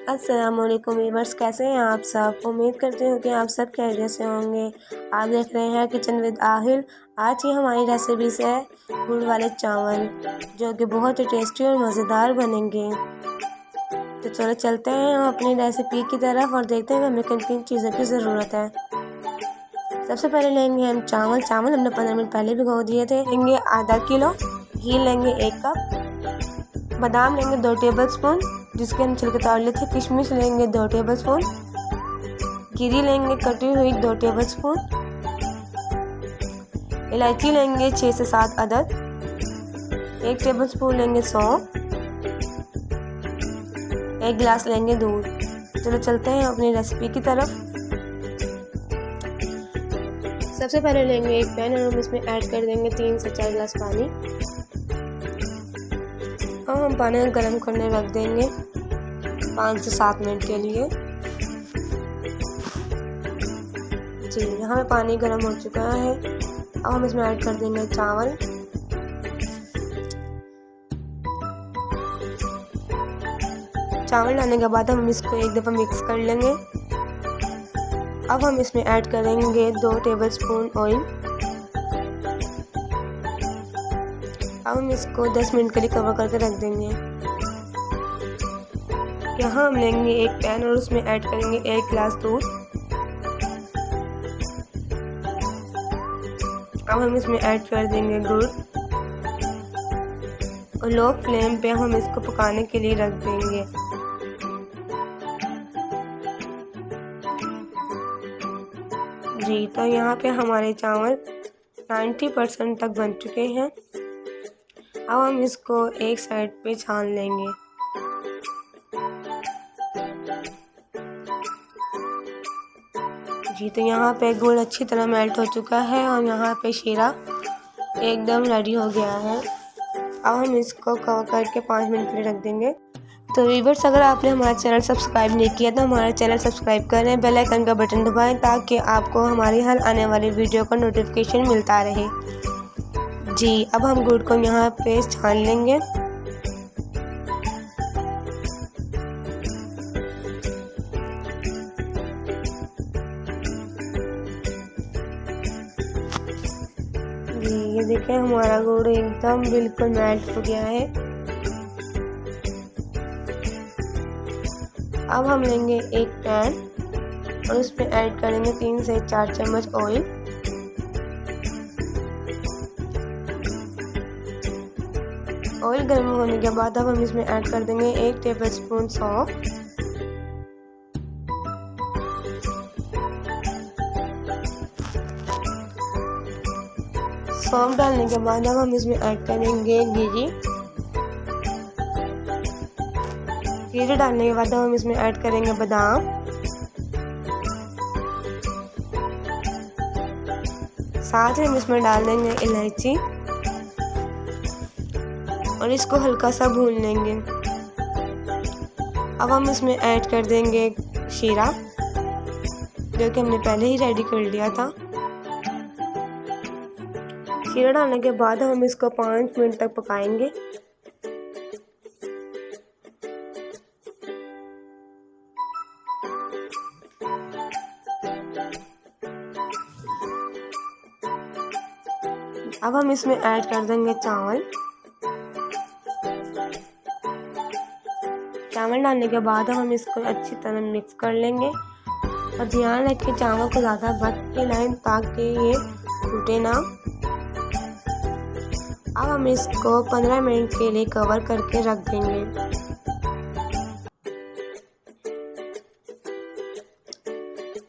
अस्सलामुअलैकुम व्यूअर्स, कैसे हैं आप सब। उम्मीद करती हूँ कि आप सब खैरियत से होंगे। आप देख रहे हैं किचन विद आहिल। आज की हमारी रेसिपीज है गुड़ वाले चावल, जो कि बहुत ही टेस्टी और मज़ेदार बनेंगे। तो चलो चलते हैं हम अपनी रेसिपी की तरफ और देखते हैं कि हमें किन किन चीज़ों की ज़रूरत है। सबसे पहले लेंगे हम चावल हमने 15 मिनट पहले भिगो दिए थे। लेंगे आधा किलो घी, लेंगे 1 कप बादाम, लेंगे 2 टेबल स्पून जिसके हम छिलके उतार लिए थे। किशमिश लेंगे 2 टेबल स्पून, गिरी लेंगे कटी हुई 2 टेबल स्पून, इलायची लेंगे 6 से 7 अदद, 1 टेबल स्पून लेंगे सौंफ, 1 गिलास लेंगे दूध। चलो चलते हैं अपनी रेसिपी की तरफ। सबसे पहले लेंगे एक पैन और हम इसमें ऐड कर देंगे 3 से 4 गिलास पानी। अब हम पानी को गर्म करने रख देंगे 5 से 7 मिनट के लिए। जी, यहाँ पे पानी गर्म हो चुका है। अब हम इसमें ऐड कर देंगे चावल। चावल डालने के बाद हम इसको एक दफ़ा मिक्स कर लेंगे। अब हम इसमें ऐड करेंगे 2 टेबल स्पून ऑयल। अब हम इसको 10 मिनट के लिए कवर करके रख देंगे। यहाँ हम लेंगे एक पैन और उसमें ऐड करेंगे 1 गिलास दूध। अब हम इसमें ऐड कर देंगे गुड़ और लो फ्लेम पे हम इसको पकाने के लिए रख देंगे। जी, तो यहाँ पे हमारे चावल 90% तक बन चुके हैं। अब हम इसको एक साइड पे छान लेंगे। जी, तो यहाँ पे गुड़ अच्छी तरह मेल्ट हो चुका है और यहाँ पे शीरा एकदम रेडी हो गया है। अब हम इसको कवर करके 5 मिनट के लिए रख देंगे। तो व्यूअर्स, अगर आपने हमारा चैनल सब्सक्राइब नहीं किया तो हमारा चैनल सब्सक्राइब करें, बेल आइकन का बटन दबाएं ताकि आपको हमारी हर आने वाली वीडियो का नोटिफिकेशन मिलता रहे। जी, अब हम गुड़ को यहाँ पे छान लेंगे। जी, ये देखें हमारा गुड़ एकदम बिल्कुल मेल्ट हो गया है। अब हम लेंगे एक पैन और उसमें ऐड करेंगे 3 से 4 चम्मच ऑयल। ऑयल गर्म होने के बाद अब हम इसमें ऐड कर देंगे 1 टेबल स्पून सौंफ, सौंफ डालने के बाद अब हम इसमें ऐड करेंगे गिरी डालने के बाद अब हम इसमें ऐड करेंगे बादाम, साथ ही हम इसमें डाल देंगे इलायची और इसको हल्का सा भून लेंगे। अब हम इसमें ऐड कर देंगे शीरा, जो कि हमने पहले ही रेडी कर लिया था। शीरा डालने के बाद हम इसको 5 मिनट तक पकाएंगे। अब हम इसमें ऐड कर देंगे चावल डालने के बाद हम इसको अच्छी तरह मिक्स कर लेंगे और ध्यान रखें चावल को ज़्यादा मत हिलाएं ताकि ये टूटे ना। अब हम इसको 15 मिनट के लिए कवर करके रख देंगे।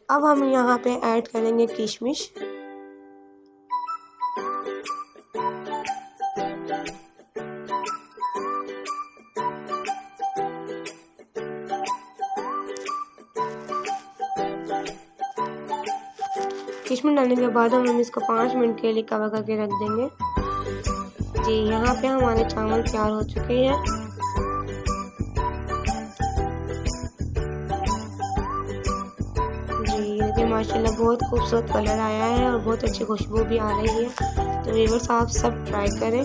अब हम यहाँ पे ऐड करेंगे किशमिश, किशमिश डालने के बाद हम इसको 5 मिनट के लिए कवर करके रख देंगे। जी, यहाँ पे हमारे चावल तैयार हो चुके हैं। जी, देखिए माशाल्लाह बहुत खूबसूरत कलर आया है और बहुत अच्छी खुशबू भी आ रही है। तो व्यूअर्स, आप सब ट्राई करें।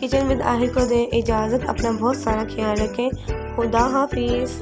किचन विद आहिल को दें इजाज़त। अपना बहुत सारा ख्याल रखें। खुदा हाफिज़।